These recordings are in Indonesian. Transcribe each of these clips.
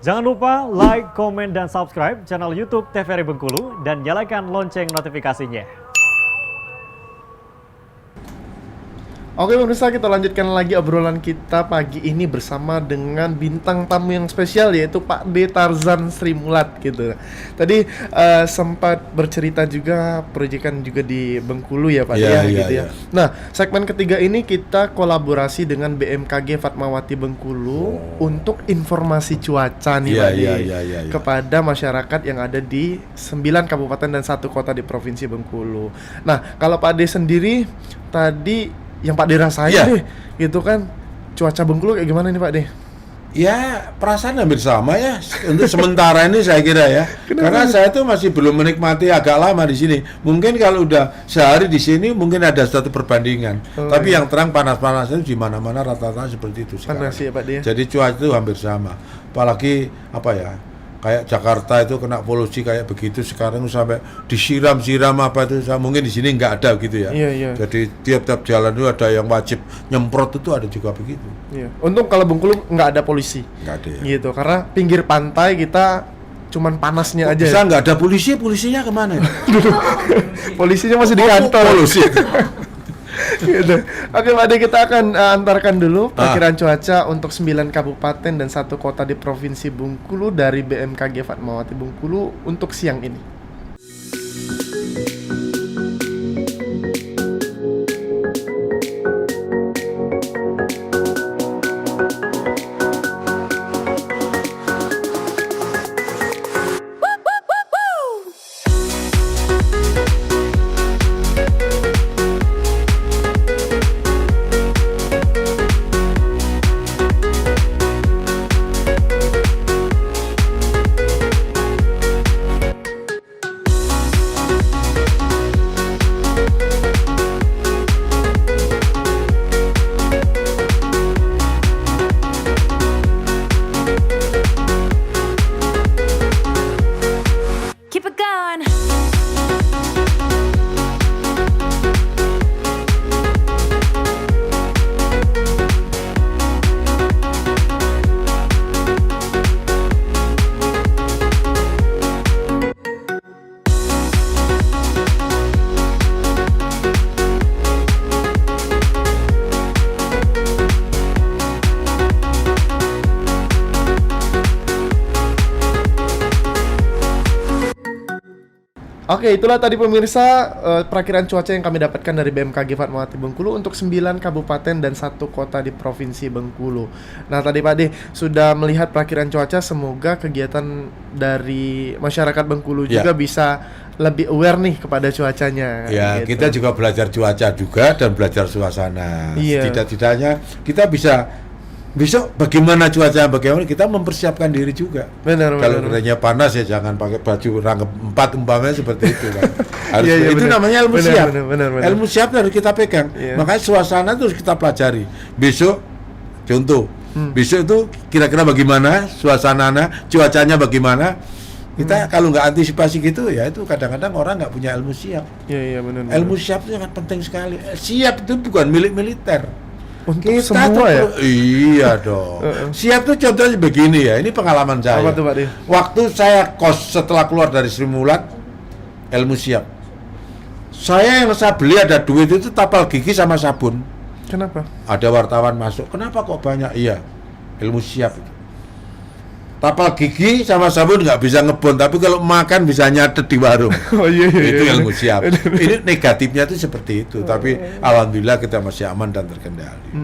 Jangan lupa like, komen, dan subscribe channel YouTube TVRI Bengkulu dan nyalakan lonceng notifikasinya. Oke pemirsa, kita lanjutkan lagi obrolan kita pagi ini bersama dengan bintang tamu yang spesial, yaitu Pak D. Tarzan Sri Mulat gitu. Tadi sempat bercerita juga proyekan juga di Bengkulu ya Pak Iya, gitu iya. ya. Nah, segmen ketiga ini kita kolaborasi dengan BMKG Fatmawati Bengkulu untuk informasi cuaca nih Pak D, Iya. kepada masyarakat yang ada di 9 kabupaten dan 1 kota di Provinsi Bengkulu. Nah, kalau Pak D sendiri tadi yang Pak D rasain Iya. deh, gitu kan, cuaca Bengkulu kayak gimana nih Pak D? Ya, perasaan hampir sama ya untuk sementara ini saya kira ya. Karena saya tuh masih belum menikmati agak lama di sini. Mungkin kalau udah sehari di sini mungkin ada suatu perbandingan. Tapi yang terang panas-panas itu di mana-mana rata-rata seperti itu sekarang. Panas ya Pak D ya? Jadi cuaca itu hampir sama. Apalagi apa ya? Kayak Jakarta itu kena polusi kayak begitu sekarang sampai disiram-siram apa itu, mungkin di sini nggak ada gitu ya. Iya. Jadi tiap-tiap jalan itu ada yang wajib nyemprot, itu ada juga begitu. Iya. Untung kalau Bengkulu nggak ada polisi, Nggak ada ya. gitu, karena pinggir pantai kita cuman panasnya aja. Bisa Ya? nggak ada polisi? Polisinya kemana? Polisinya masih di kantor. Polusi. Gitu. Oke Pak D, kita akan antarkan dulu perkiraan cuaca untuk 9 kabupaten dan 1 kota di Provinsi Bengkulu dari BMKG Fatmawati Bengkulu untuk siang ini. Keep it going. Oke, itulah tadi pemirsa perakiraan cuaca yang kami dapatkan dari BMKG Fatmawati Bengkulu untuk 9 kabupaten dan 1 kota di Provinsi Bengkulu. Nah, tadi Pak D sudah melihat perakiraan cuaca, semoga kegiatan dari masyarakat Bengkulu Ya. juga bisa lebih aware nih kepada cuacanya. Ya, gitu. kita juga belajar cuaca juga dan belajar suasana. Iya. Tidak-tidaknya kita bisa besok bagaimana cuaca, bagaimana kita mempersiapkan diri juga. Benar. Kalau kerennya panas ya jangan pakai baju rangkep 4 umpamanya seperti itu kan. Harus Iya, itu benar. namanya ilmu Benar, siap. benar. Ilmu siap harus kita pegang. Iya. Makanya suasana itu harus kita pelajari. Besok contoh, besok itu kira-kira bagaimana suasananya, cuacanya bagaimana. Kita kalau nggak antisipasi gitu ya itu kadang-kadang orang nggak punya ilmu siap. Iya, benar. Ilmu siap itu sangat penting sekali. Siap itu bukan milik militer. untuk Kita semua tuh ya. Iya dong. Siap tuh contohnya begini ya. Ini pengalaman saya. Apa tuh, Pak D? Waktu saya kos setelah keluar dari Sri Mulat, ilmu siap. Yang saya beli ada duit itu tapal gigi sama sabun. Kenapa? Ada wartawan masuk. Kenapa kok banyak? Iya, ilmu siap itu. Tapal gigi sama sabun nggak bisa ngebon, tapi kalau makan bisa nyatet di warung. Oh iya. Itu ilmu siap. Ini negatifnya itu seperti itu, tapi alhamdulillah kita masih aman dan terkendali.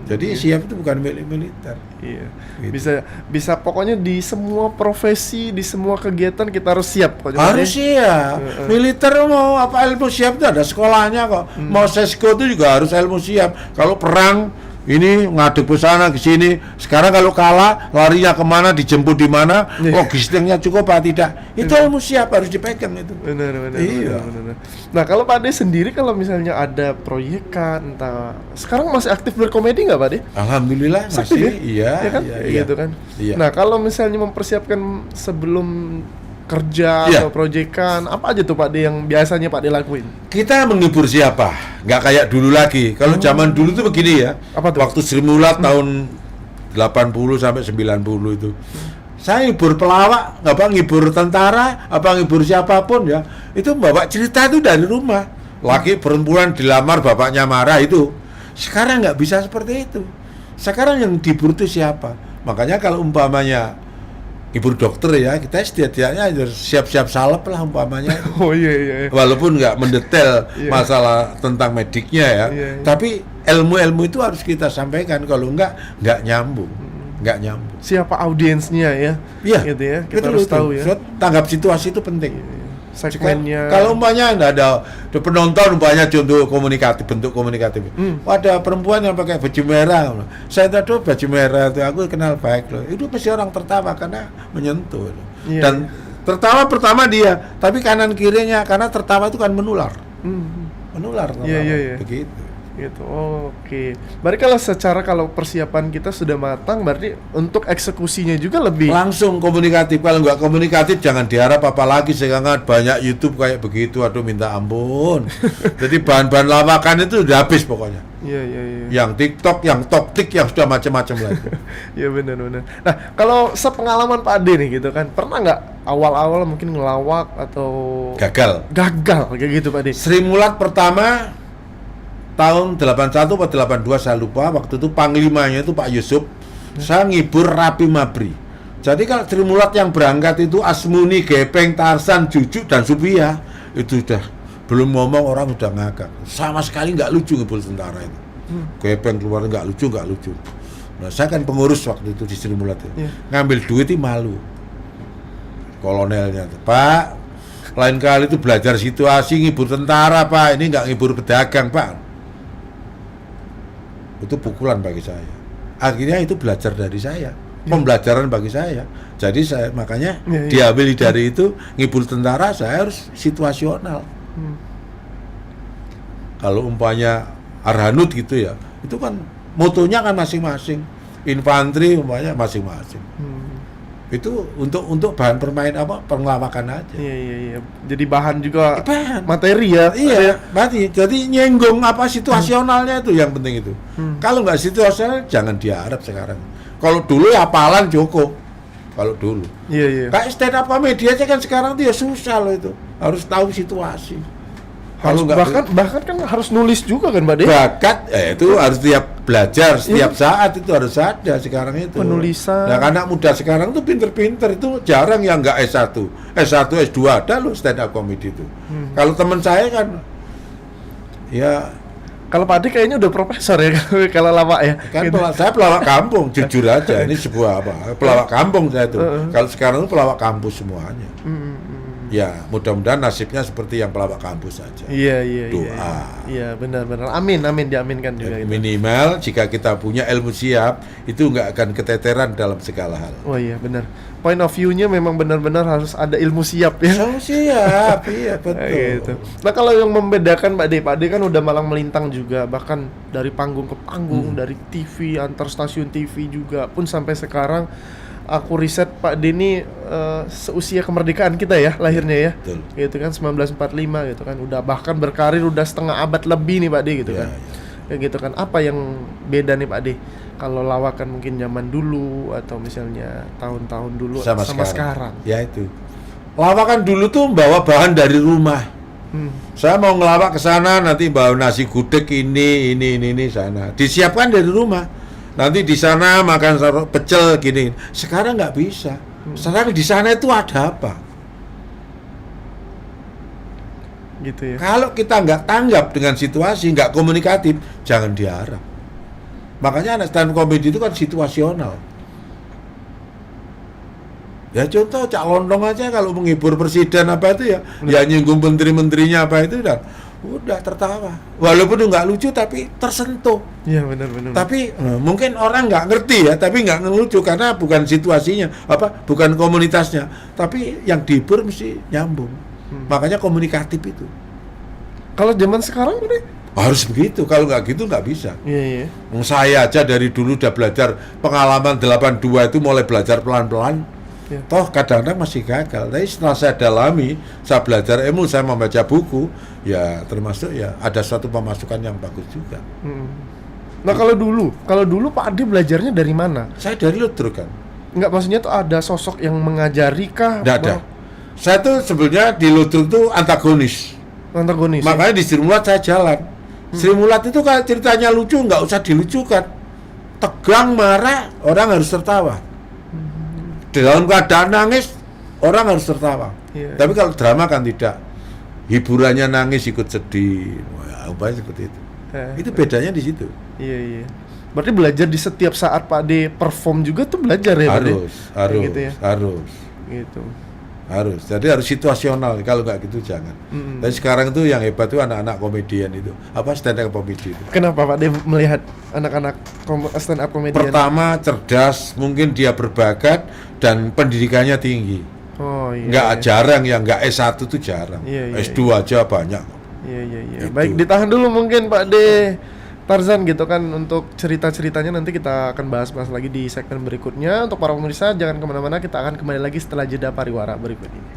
Jadi siap itu bukan milik militer. Iya. Gitu. Bisa pokoknya di semua profesi, di semua kegiatan kita harus siap kok. Harus siap. Militer mau apa ilmu siap itu ada sekolahnya kok. Mau sesko itu juga harus ilmu siap. Kalau perang ini ngadep ke sana ke sini. Sekarang kalau kalah larinya kemana, dijemput di mana, logistiknya cukup apa tidak? Itu ilmu siap harus dipegang itu. Benar. Iya. Benar. Nah, kalau Pak De sendiri kalau misalnya ada proyekan, entah sekarang masih aktif berkomedi nggak Pak De? Alhamdulillah Aktif masih. ya? Iya, Ya kan? iya. Gitu kan. Iya. Nah, kalau misalnya mempersiapkan sebelum kerja Iya. atau proyekan, apa aja tuh Pak De yang biasanya Pak De lakuin? Kita menghibur siapa? Nggak kayak dulu lagi. Kalau zaman dulu tuh begini ya. Apa tuh? Waktu Sri Mulat tahun 80 sampai 90 itu. Saya ngibur pelawak, ngibur tentara, ngibur siapapun ya. Itu bawa cerita itu dari rumah. Laki perempuan dilamar bapaknya marah itu. Sekarang nggak bisa seperti itu. Sekarang yang dihibur itu siapa? Makanya kalau umpamanya hibur dokter ya, kita setidaknya harus siap-siap salep lah umpamanya. Oh iya. Walaupun nggak mendetail Iya. masalah tentang mediknya ya, Iya. tapi ilmu-ilmu itu harus kita sampaikan. Kalau nggak nyambung, nggak nyambung. Siapa audiensnya ya? Iya, Gitu ya. Kita betul, harus betul. tahu ya. So, tanggap situasi itu penting. Segmennya. Kalau umpamanya nggak ada penonton, umpamanya contoh bentuk komunikatif. Ada perempuan yang pakai baju merah, saya tahu baju merah itu aku kenal baik loh. Itu pasti orang tertawa karena menyentuh loh. Iya, Dan tertawa pertama dia, tapi kanan kirinya karena tertawa itu kan menular, menular. Iya. Begitu. Gitu. Oke. Berarti kalau persiapan kita sudah matang, berarti untuk eksekusinya juga lebih Langsung komunikatif. Kalau nggak komunikatif jangan diharap apalagi sekarang banyak YouTube kayak begitu. Aduh minta ampun. Jadi bahan-bahan lawakan itu udah habis pokoknya. Iya. Yang TikTok, yang toktik, yang sudah macam-macam lagi. Iya benar. Nah, kalau sepengalaman Pak Ade nih gitu kan, pernah nggak awal-awal mungkin ngelawak atau Gagal. kayak gitu Pak Ade? Sri Mulat pertama tahun 81 atau 82 saya lupa, waktu itu panglimanya itu Pak Yusuf. Saya ngibur Rapi Mabri. Jadi kalau Sri Mulat yang berangkat itu Asmuni, Gepeng, Tarsan, Jujuk dan Supia, itu sudah belum ngomong orang sudah ngakak. Sama sekali nggak lucu ngibur tentara itu. Gepeng keluar nggak lucu. Nah, saya kan pengurus waktu itu di Sri Mulat itu. Ngambil duit itu malu. Kolonelnya, Pak, lain kali itu belajar situasi ngibur tentara Pak, ini nggak ngibur pedagang Pak. Itu pukulan bagi saya. Akhirnya itu belajar dari saya, pembelajaran bagi saya. Jadi saya makanya diambil dari itu ngibur tentara saya harus situasional. Kalau umpamanya Arhanud gitu ya, itu kan motonya kan masing-masing. Infanteri umpamanya masing-masing. Itu untuk bahan penglawakan aja. Iya. Jadi bahan juga Bahan. materi ya. Iya, berarti jadi nyenggung situasionalnya itu yang penting itu. Kalau nggak situasional jangan diharap sekarang. Kalau dulu ya hafalan cukup. Kalau dulu. Iya. Kayak stand up comedy aja kan sekarang tuh ya susah loh itu. Harus tahu situasi. Kalau nggak bahkan kan harus nulis juga kan Pak Ade? bakat, itu harus tiap belajar setiap saat itu harus ada sekarang itu. Penulisan. Nah, anak muda sekarang tuh pinter-pinter itu jarang yang nggak S1, S2 ada loh stand up comedy itu. Kalau teman saya kan, ya Kalau Pak Ade kayaknya udah profesor ya kalau lama ya. kan Gitu. saya pelawak kampung, jujur aja ini sebuah pelawak kampung saya tuh. Kalau sekarang itu pelawak kampus semuanya. Ya mudah-mudahan nasibnya seperti yang pelawak kampus saja. Iya. Doa. Iya benar. Amin diaminkan juga itu. Minimal jika kita punya ilmu siap itu nggak akan keteteran dalam segala hal. Oh iya benar. Point of view-nya memang benar-benar harus ada ilmu siap ya. Ilmu siap, iya betul. Gitu. Nah kalau yang membedakan Pak Ade kan udah malang melintang juga, bahkan dari panggung ke panggung, dari TV antar stasiun TV juga pun sampai sekarang. Aku riset Pak Ade ini seusia kemerdekaan kita ya lahirnya ya. Betul. Gitu kan 1945 gitu kan. Udah bahkan berkarir udah setengah abad lebih nih Pak Ade gitu kan. Kayak gitu kan. Apa yang beda nih Pak Ade? Kalau lawakan mungkin zaman dulu atau misalnya tahun-tahun dulu sama sekarang. Ya itu. Lawakan dulu tuh bawa bahan dari rumah. Saya mau ngelawak ke sana nanti bawa nasi gudeg ini sana. Disiapkan dari rumah. Nanti di sana makan pecel gini. Sekarang nggak bisa. Sekarang di sana itu ada apa? Gitu ya. Kalau kita nggak tanggap dengan situasi, nggak komunikatif, jangan diharap. Makanya anak stand comedy itu kan situasional. Ya contoh Cak Lontong aja kalau menghibur presiden apa itu ya, ya nyinggung menteri-menterinya apa itu udah tertawa. Walaupun nggak lucu tapi tersentuh. Iya benar. Tapi mungkin orang nggak ngerti ya, tapi nggak ngelucu karena bukan situasinya, bukan komunitasnya. Tapi yang dihibur mesti nyambung. Makanya komunikatif itu. Kalau zaman sekarang ini Harus begitu, kalau nggak gitu nggak bisa. Iya. Saya aja dari dulu udah belajar pengalaman 82 itu mulai belajar pelan-pelan. Ya. Toh kadang-kadang masih gagal. Tapi setelah saya dalami, saya belajar ilmu, saya membaca buku, ya termasuk ya ada suatu pemasukan yang bagus juga. Nah kalau dulu Pak Ade belajarnya dari mana? Saya dari Ludruk kan. Nggak, maksudnya tuh ada sosok yang mengajari kah? Nggak ada. Saya tuh sebenarnya di Ludruk tuh antagonis. Antagonis. Makanya di Sri Mulat saya jalan. Sri Mulat itu kalau ceritanya lucu nggak usah dilucukan. Tegang, marah, orang harus tertawa. Dalam keadaan nangis, orang harus tertawa. Iya. Tapi kalau drama kan tidak. Hiburannya nangis ikut sedih. Wah, apa seperti itu. Itu bedanya di situ. Iya, iya. Berarti belajar di setiap saat Pak D perform juga tuh belajar ya, Pak D? Harus. Gitu ya? Gitu. Harus. Jadi harus situasional. Kalau nggak gitu jangan. Tapi sekarang tuh yang hebat tuh anak-anak komedian itu. Apa stand up comedy itu. Kenapa Pak D melihat anak-anak stand up comedian? Pertama cerdas, mungkin dia berbakat dan pendidikannya tinggi. Oh iya. Nggak iya. jarang ya, nggak S1 tuh jarang. Iya, S2 aja banyak. Iya, iya, iya. Gitu. Baik, ditahan dulu mungkin Pak D Tarzan gitu kan, untuk cerita-ceritanya nanti kita akan bahas-bahas lagi di segmen berikutnya. Untuk para pemirsa jangan kemana-mana, kita akan kembali lagi setelah jeda pariwara berikut ini.